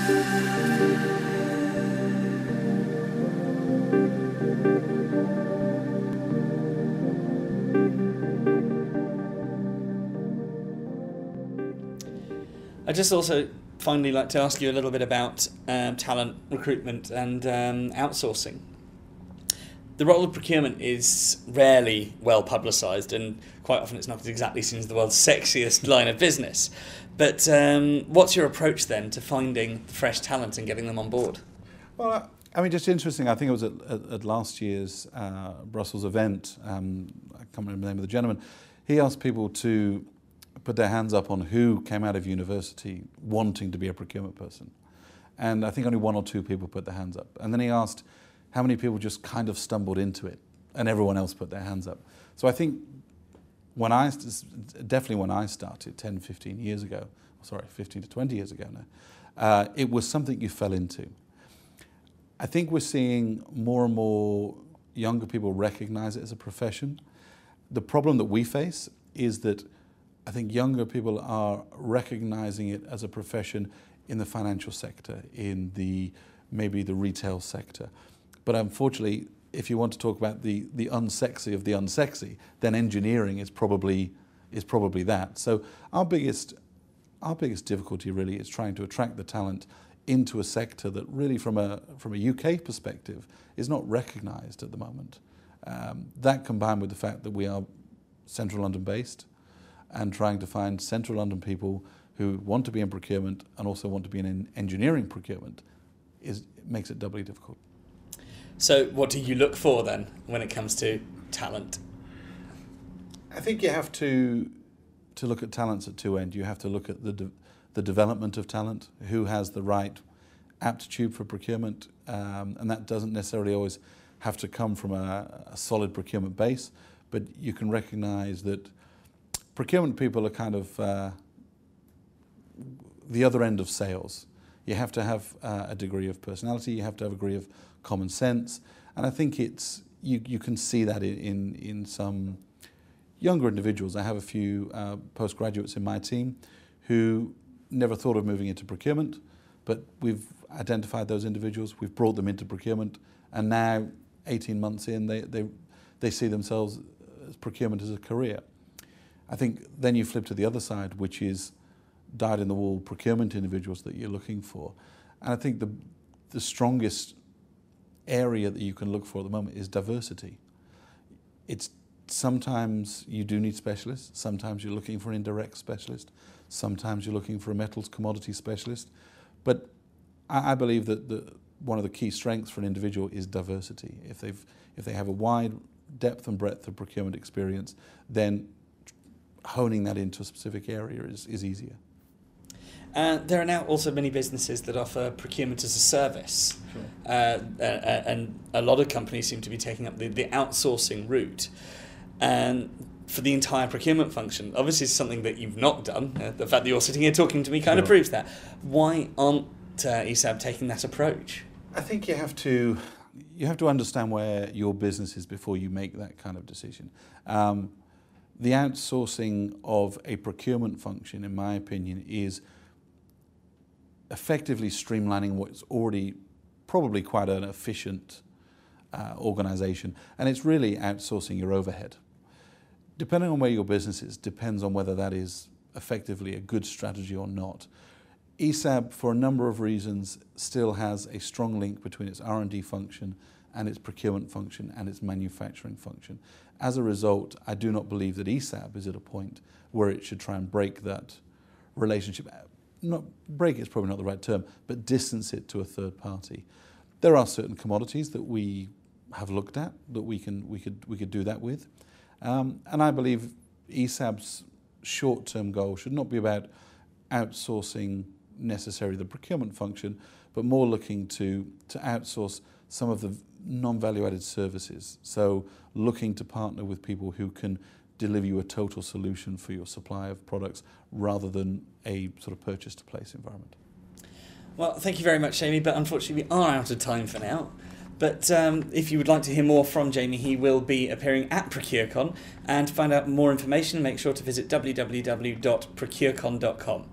I'd just also finally like to ask you a little bit about talent recruitment and outsourcing. The role of procurement is rarely well publicised, and quite often it's not exactly seen as the world's sexiest line of business. But what's your approach then to finding fresh talent and getting them on board? Well, I mean, just interesting, I think it was at last year's Brussels event, I can't remember the name of the gentleman, he asked people to put their hands up on who came out of university wanting to be a procurement person. And I think only 1 or 2 people put their hands up. And then he asked how many people just kind of stumbled into it, and everyone else put their hands up. So I think definitely when I started 10, 15 years ago, sorry, 15 to 20 years ago now, it was something you fell into. I think we're seeing more and more younger people recognize it as a profession. The problem that we face is that I think younger people are recognizing it as a profession in the financial sector, in maybe the retail sector. But unfortunately, if you want to talk about the unsexy of the unsexy, then engineering is probably that. So our biggest difficulty really is trying to attract the talent into a sector that really from a UK perspective is not recognized at the moment. That combined with the fact that we are Central London based, and trying to find Central London people who want to be in procurement and also want to be in engineering procurement makes it doubly difficult. So what do you look for then when it comes to talent? I think you have to look at talents at 2 ends. You have to look at the development of talent, who has the right aptitude for procurement, and that doesn't necessarily always have to come from a solid procurement base, but you can recognize that procurement people are kind of the other end of sales. You have to have a degree of personality, you have to have a degree of common sense, and I think you can see that in some younger individuals. I have a few postgraduates in my team who never thought of moving into procurement, but we've identified those individuals, we've brought them into procurement, and now 18 months in they see themselves as procurement as a career. I think then you flip to the other side, which is dyed-in-the-wool procurement individuals that you're looking for. And I think the strongest area that you can look for at the moment is diversity. It's sometimes you do need specialists, sometimes you're looking for an indirect specialist, sometimes you're looking for a metals commodity specialist. But I believe that one of the key strengths for an individual is diversity. If they have a wide depth and breadth of procurement experience, then honing that into a specific area is easier. There are now also many businesses that offer procurement-as-a-service, Sure. And a lot of companies seem to be taking up the outsourcing route for the entire procurement function. Obviously, it's something that you've not done. The fact that you're sitting here talking to me kind of proves that. Why aren't ESAB taking that approach? I think you have to understand where your business is before you make that kind of decision. The outsourcing of a procurement function, in my opinion, is effectively streamlining what's already probably quite an efficient organisation, and it's really outsourcing your overhead. Depending on where your business is, depends on whether that is effectively a good strategy or not. ESAB, for a number of reasons, still has a strong link between its R&D function and its procurement function and its manufacturing function. As a result, I do not believe that ESAB is at a point where it should try and break that relationship. Not break it's probably not the right term, but distance it to a third party. There are certain commodities that we have looked at that we could do that with, and I believe ESAB's short-term goal should not be about outsourcing necessarily the procurement function, but more looking to outsource some of the non-value-added services. So looking to partner with people who can deliver you a total solution for your supply of products rather than a sort of purchase-to-place environment. Well, thank you very much, Jamie, but unfortunately we are out of time for now. But if you would like to hear more from Jamie, he will be appearing at ProcureCon, and to find out more information, make sure to visit www.procurecon.com.